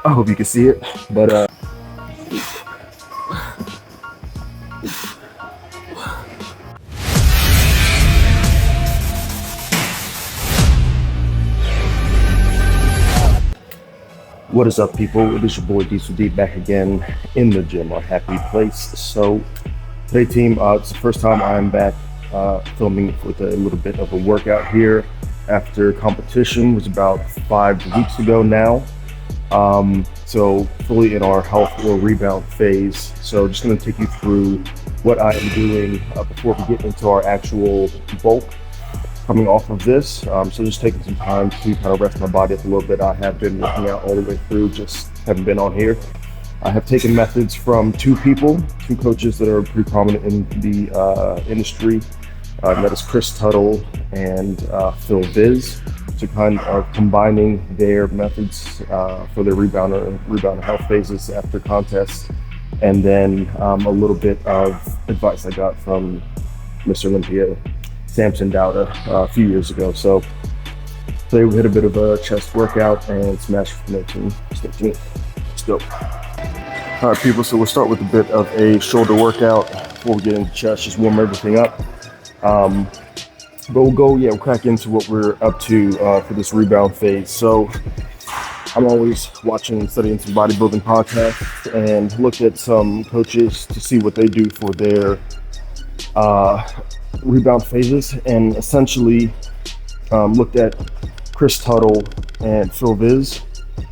I hope you can see it, but what is up, people? It is your boy Diesel D back again in the gym on Happy Place. So today, team, it's the first time I'm back filming with a little bit of a workout here after competition. It was about 5 weeks ago now. So fully in our health or rebound phase. So just going to take you through what I am doing before we get into our actual bulk coming off of this. So just taking some time to kind of rest my body up a little bit. I have been working out all the way through, just haven't been on here. I have taken methods from two coaches that are pretty prominent in the industry. That is Tuttle and Phil Viz. So kind of combining their methods for their rebound and health phases after contests, and then a little bit of advice I got from Mr. Olympia, Samson Dauda, a few years ago. So today we hit a bit of a chest workout and smash from there. Stay tuned. Let's go. All right, people. So we'll start with a bit of a shoulder workout before we get into chest. Just warm everything up. But we'll crack into what we're up to for this rebound phase. So I'm always watching and studying some bodybuilding podcasts and look at some coaches to see what they do for their rebound phases, and essentially looked at Tuttle and Phil Viz.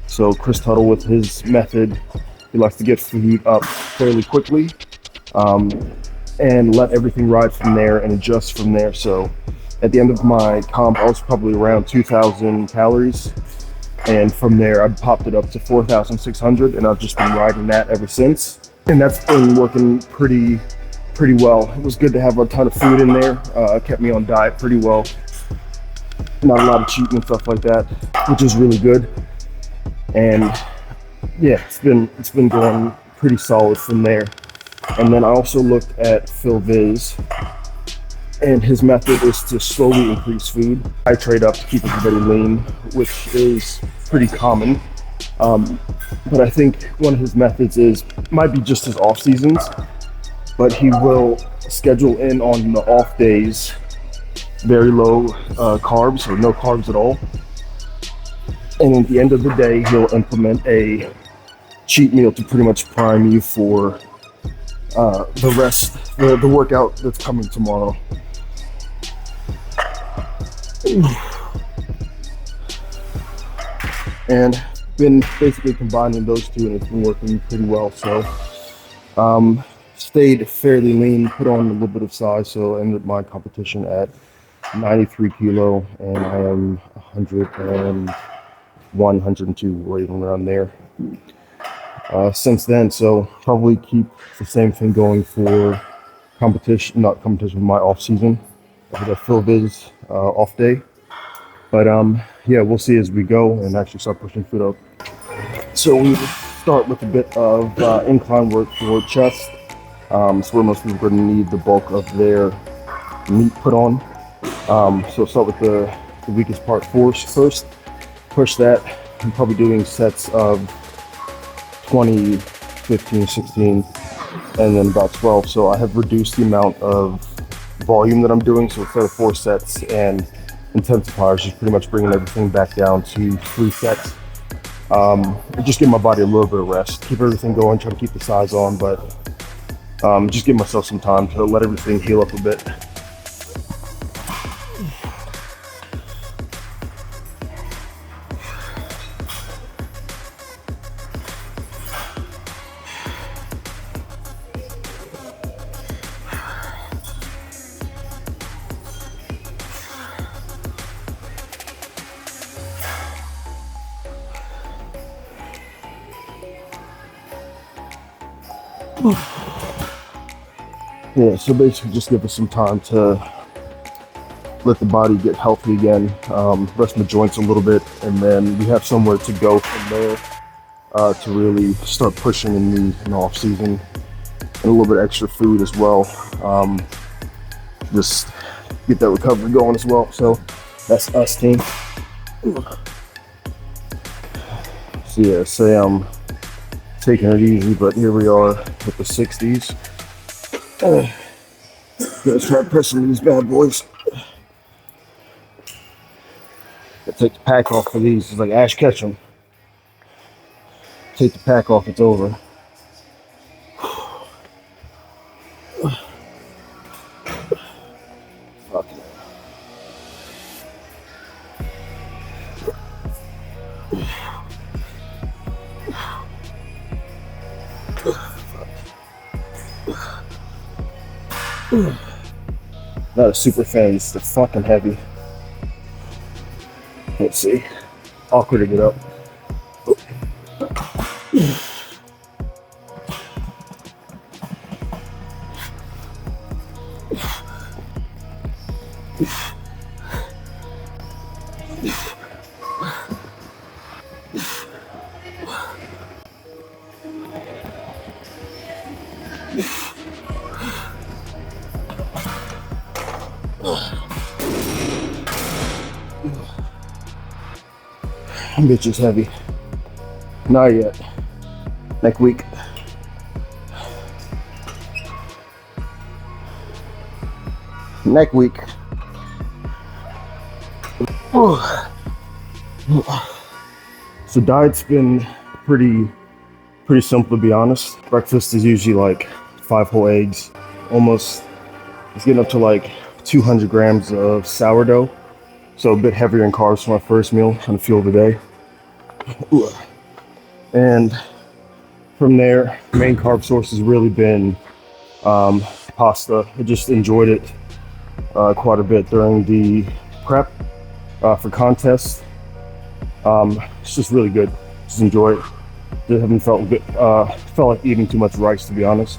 So Tuttle, with his method, he likes to get food up fairly quickly and let everything ride from there and adjust from there. So at the end of my comp, I was probably around 2,000 calories. And from there, I popped it up to 4,600, and I've just been riding that ever since. And that's been working pretty well. It was good to have a ton of food in there. Kept me on diet pretty well. Not a lot of cheating and stuff like that, which is really good. And yeah, it's been going pretty solid from there. And then I also looked at Phil Viz, and his method is to slowly increase food. I trade up to keep everybody lean, which is pretty common. But I think one of his methods might be just his off seasons, but he will schedule in on the off days very low carbs or no carbs at all. And at the end of the day, he'll implement a cheat meal to pretty much prime you for the workout that's coming tomorrow. And been basically combining those two, and it's been working pretty well. So stayed fairly lean, put on a little bit of size, so I ended my competition at 93 kilo, and I am 101, 102, right around there since then. So probably keep the same thing going for my off season, the Phil Viz off day. But yeah, we'll see as we go and actually start pushing foot up. So we start with a bit of incline work for chest. So where most people are going to need the bulk of their meat put on. So start with the weakest part first. Push that. I'm probably doing sets of 20, 15, 16, and then about 12. So I have reduced the amount of volume that I'm doing. So instead of 4 sets and intensifiers, just pretty much bringing everything back down to 3 sets. Just give my body a little bit of rest, keep everything going, try to keep the size on, but just give myself some time to let everything heal up a bit. Yeah, so basically just give us some time to let the body get healthy again, rest my joints a little bit, and then we have somewhere to go from there to really start pushing in the off season, and a little bit extra food as well. Just get that recovery going as well. So that's us, team. So yeah, say I'm taking it easy, but here we are with the 60s. Gonna start pressing these bad boys. Gotta take the pack off for these. It's like Ash Ketchum. Take the pack off, it's over. Fuck it. Not a super fan, it's the fucking heavy. Let's see. Awkward to get up. Bitch is heavy. Not yet. Next week. Next week. So diet's been pretty simple, to be honest. Breakfast is usually like 5 whole eggs. Almost, it's getting up to like 200 grams of sourdough. So a bit heavier in carbs for my first meal, trying to fuel the day. And from there, main carb source has really been pasta. I just enjoyed it quite a bit during the prep for contest. It's just really good. Just enjoy it. Just haven't felt good. Felt like eating too much rice, to be honest.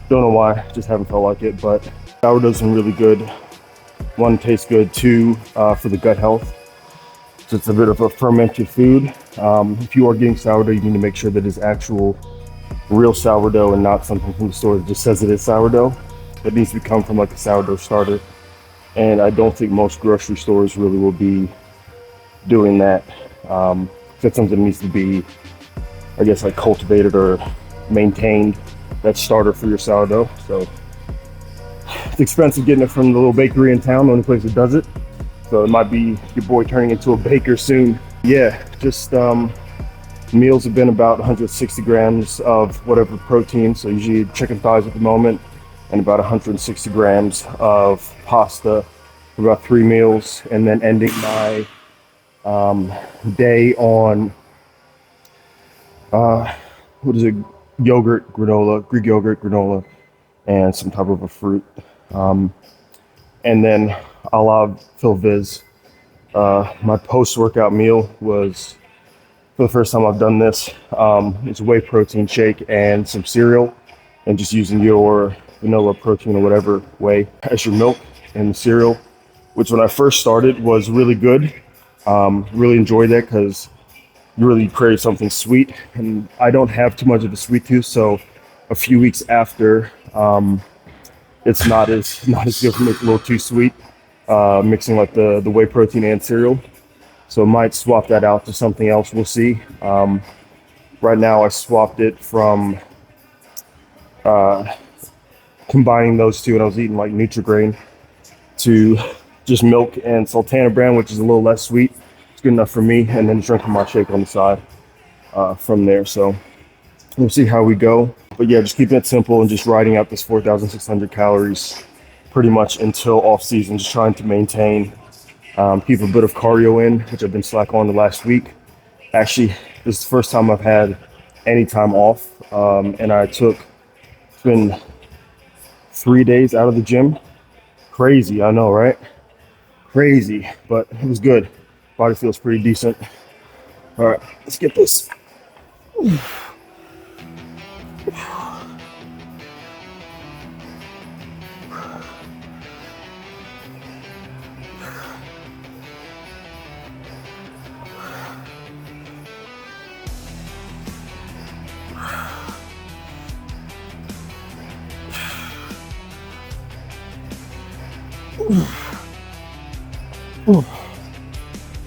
Don't know why. Just haven't felt like it. But sourdough's been really good. 1, tastes good. 2, for the gut health. So it's a bit of a fermented food. If you are getting sourdough, you need to make sure that it's actual, real sourdough and not something from the store that just says it is sourdough. It needs to come from like a sourdough starter. And I don't think most grocery stores really will be doing that. That's something that needs to be, I guess, like cultivated or maintained. That starter for your sourdough. So it's expensive getting it from the little bakery in town, the only place that does it. So it might be your boy turning into a baker soon. Yeah, just meals have been about 160 grams of whatever protein. So usually chicken thighs at the moment, and about 160 grams of pasta for about 3 meals, and then ending my day on what is it? Yogurt, granola, Greek yogurt, granola, and some type of a fruit. And then I'll have Phil Viz. My post-workout meal was, for the first time I've done this, it's a whey protein shake and some cereal, and just using your vanilla protein or whatever whey as your milk and the cereal, which when I first started was really good. Really enjoyed that because you really crave something sweet, and I don't have too much of a sweet tooth, so a few weeks after, it's not as good for me. It's a little too sweet, mixing like the whey protein and cereal. So I might swap that out to something else. We'll see. Right now I swapped it from combining those two, and I was eating like Nutri-Grain, to just milk and Sultana brand, which is a little less sweet. It's good enough for me, and then drinking my shake on the side from there. So we'll see how we go. But yeah, just keeping it simple and just riding out this 4,600 calories pretty much until off season. Just trying to maintain, keep a bit of cardio in, which I've been slack on the last week. Actually, this is the first time I've had any time off, and it's been 3 days out of the gym. Crazy, I know, right? Crazy, but it was good. Body feels pretty decent. All right, let's get this.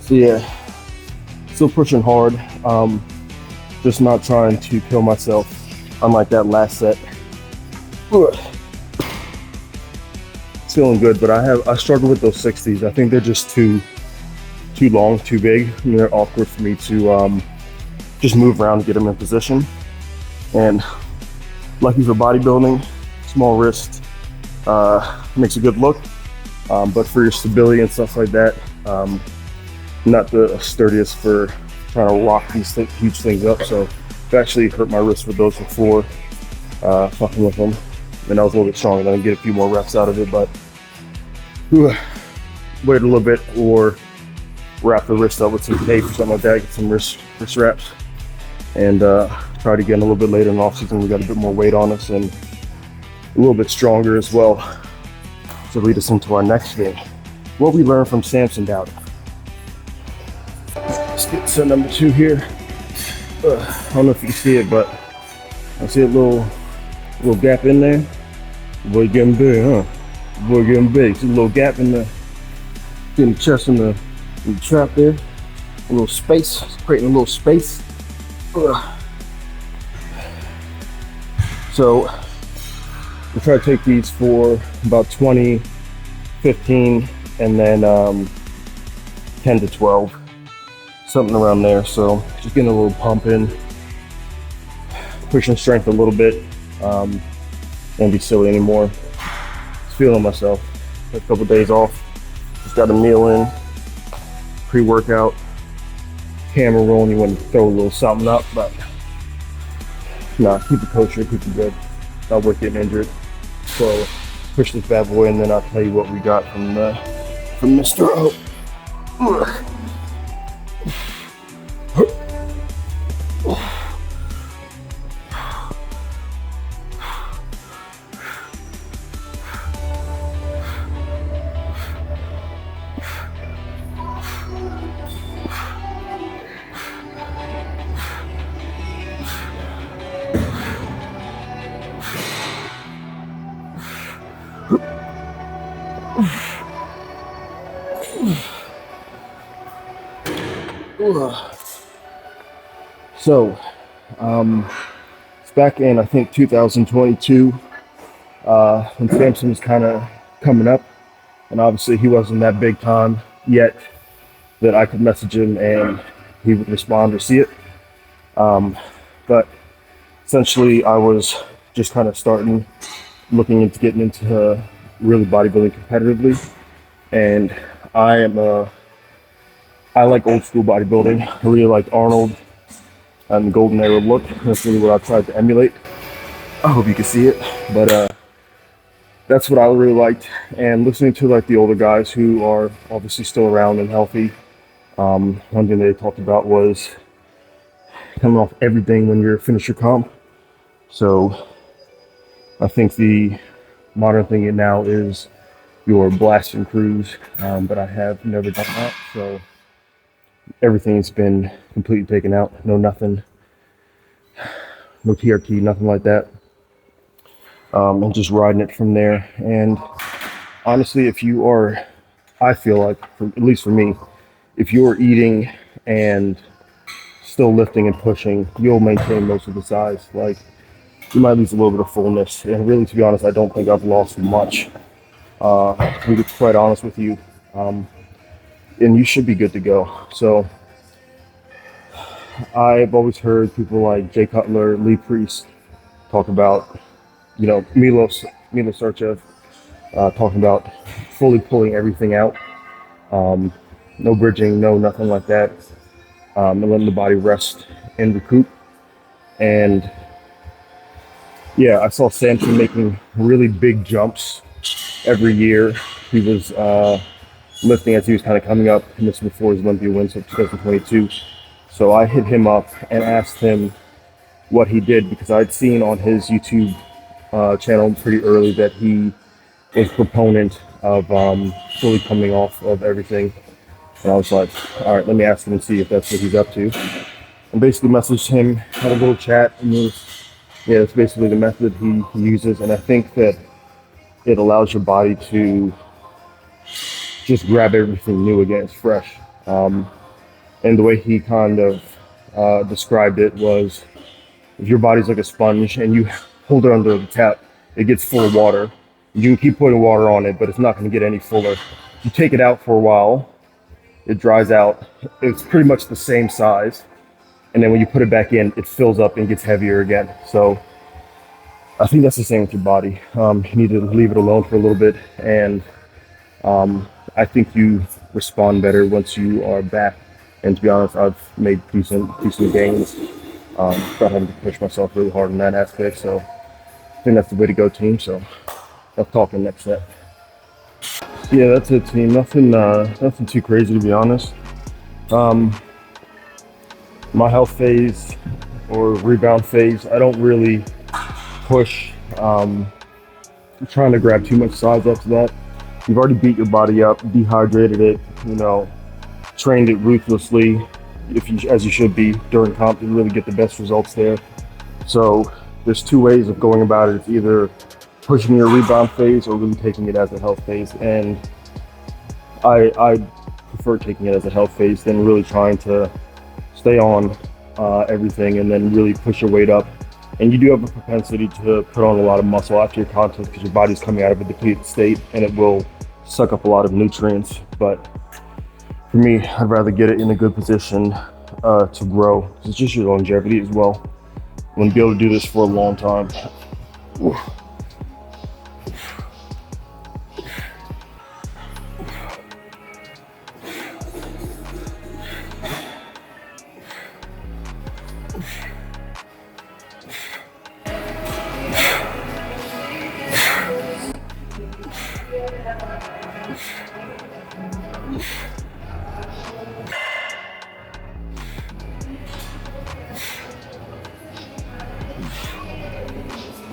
So yeah, still pushing hard. Just not trying to kill myself, unlike that last set. Ugh. It's feeling good, but I struggle with those 60s. I think they're just too long, too big. I mean, they're awkward for me to just move around and get them in position. And lucky for bodybuilding, small wrist makes a good look. But for your stability and stuff like that, not the sturdiest for trying to rock these huge things up. So it actually hurt my wrist with those before fucking with them. And I was a little bit stronger, then I get a few more reps out of it, but wait a little bit or wrap the wrist up with some tape or something like that, get some wrist wraps, and try it again a little bit later in the off season. We got a bit more weight on us and a little bit stronger as well to lead us into our next thing. What we learned from Samson Dauda. Let's get to number 2 here. I don't know if you can see it, but I see a little gap in there. Boy getting big, huh? Boy getting big. See a little gap in the chest in the trap there. A little space, creating a little space. So we try to take these for about 20, 15, and then 10 to 12, something around there. So just getting a little pump in, pushing strength a little bit. Won't be silly anymore. Just feeling myself. A couple days off. Just got a meal in, pre-workout, camera rolling. You want to throw a little something up, but nah, keep it kosher, keep it good. Not worth getting injured. So push this bad boy, and then I'll tell you what we got from Mr. O. So, it's back in, I think, 2022, when Samson was kind of coming up, and obviously he wasn't that big time yet that I could message him and he would respond or see it. But essentially I was just kind of looking into getting into really bodybuilding competitively, and I like old school bodybuilding. I really like Arnold and the golden era look. That's really what I tried to emulate. I hope you can see it, but that's what I really liked. And listening to like the older guys who are obviously still around and healthy, one thing they talked about was coming off everything when you're finished your comp. So I think the modern thing now is your blast and cruise, but I have never done that. So everything's been completely taken out. No nothing, no TRT, nothing like that. And just riding it from there. And honestly, if you are, I feel like, at least for me, if you're eating and still lifting and pushing, you'll maintain most of the size. Like, you might lose a little bit of fullness. And really, to be honest, I don't think I've lost much. To be quite honest with you. And you should be good to go. So I've always heard people like Jay Cutler, Lee Priest talk about, you know, Milos Sarchev talking about fully pulling everything out. No bridging, no nothing like that. And letting the body rest and recoup. And yeah, I saw Samson making really big jumps every year. He was lifting as he was kind of coming up, and this was before his Olympia wins of 2022. So I hit him up and asked him what he did, because I'd seen on his YouTube channel pretty early that he was a proponent of fully coming off of everything. And I was like, all right, let me ask him and see if that's what he's up to. And basically messaged him, had a little chat, and it's basically the method he uses. And I think that it allows your body to just grab everything new again. It's fresh. And the way he kind of described it was, if your body's like a sponge and you hold it under the tap, it gets full of water. You can keep putting water on it, but it's not going to get any fuller. You take it out for a while, it dries out. It's pretty much the same size. And then when you put it back in, it fills up and gets heavier again. So I think that's the same with your body. You need to leave it alone for a little bit. And I think you respond better once you are back. And to be honest, I've made decent gains. Without having to push myself really hard in that aspect. So I think that's the way to go, team. So I'll talk in next step. Yeah, that's it, team. Nothing too crazy, to be honest. My health phase or rebound phase, I don't really push. I'm trying to grab too much size after that. You've already beat your body up, dehydrated it, trained it ruthlessly, as you should be during comp to really get the best results there. So there's two ways of going about it. It's either pushing your rebound phase or really taking it as a health phase. And I prefer taking it as a health phase than really trying to stay on everything and then really push your weight up. And you do have a propensity to put on a lot of muscle after your contest because your body's coming out of a depleted state and it will suck up a lot of nutrients. But for me, I'd rather get it in a good position to grow. It's just your longevity as well. You want to be able to do this for a long time.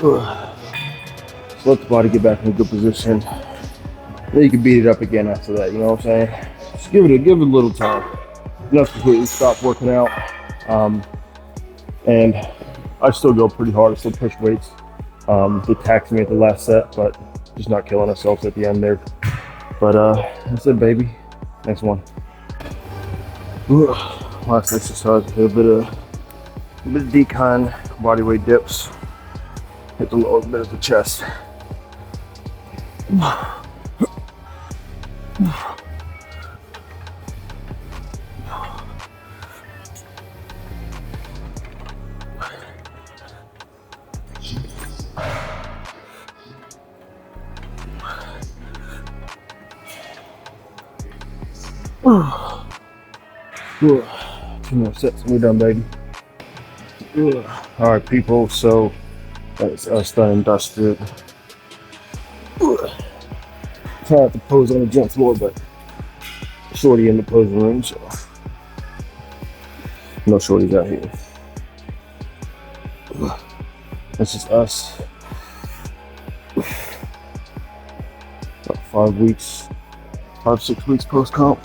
So let the body get back in a good position. Then you can beat it up again after that, you know what I'm saying? Just give it a little time. You don't have to completely stop working out. And I still go pretty hard, I still push weights. They taxed me at the last set, but just not killing ourselves at the end there. But that's it, baby. Next one. Last exercise, a bit of decon, body weight dips. Hit the lower bit of the chest. Two more sets and we're done, baby. All right, people, so that's us done and dusted. Try not to pose on the gym floor, but shorty in the posing room, so no shorties out here. That's just us. About 5-6 weeks post comp.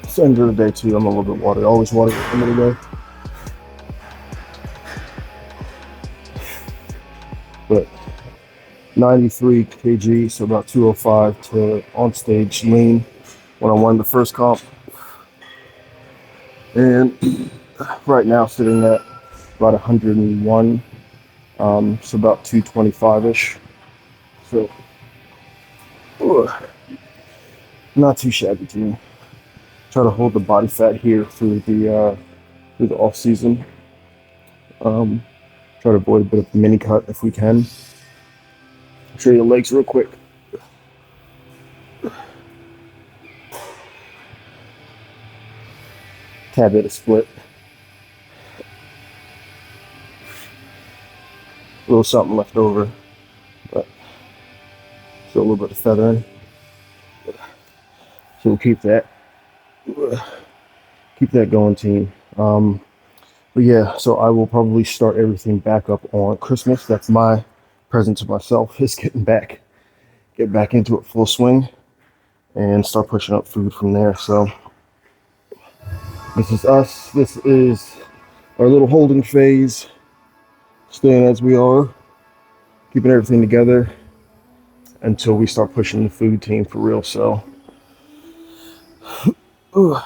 It's the end of the day too. I'm a little bit watered. Always watered at the end of the day. But 93 kg, so about 205 to on stage lean when I won the first comp. And right now sitting at about 101, so about 225-ish. So not too shabby to me. Try to hold the body fat here through the off season. Try to avoid a bit of a mini cut if we can. Show you the legs real quick. Tad bit of split. A little something left over, but still a little bit of feathering. So we'll keep that going, team. But yeah, so I will probably start everything back up on Christmas. That's my present to myself, is get back into it full swing and start pushing up food from there. So this is us. This is our little holding phase, staying as we are, keeping everything together until we start pushing the food, team, for real. So Ugh.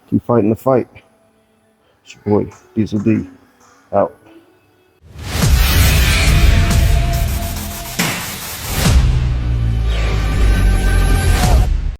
Keep fighting the fight. It's your boy, Diesel D, out.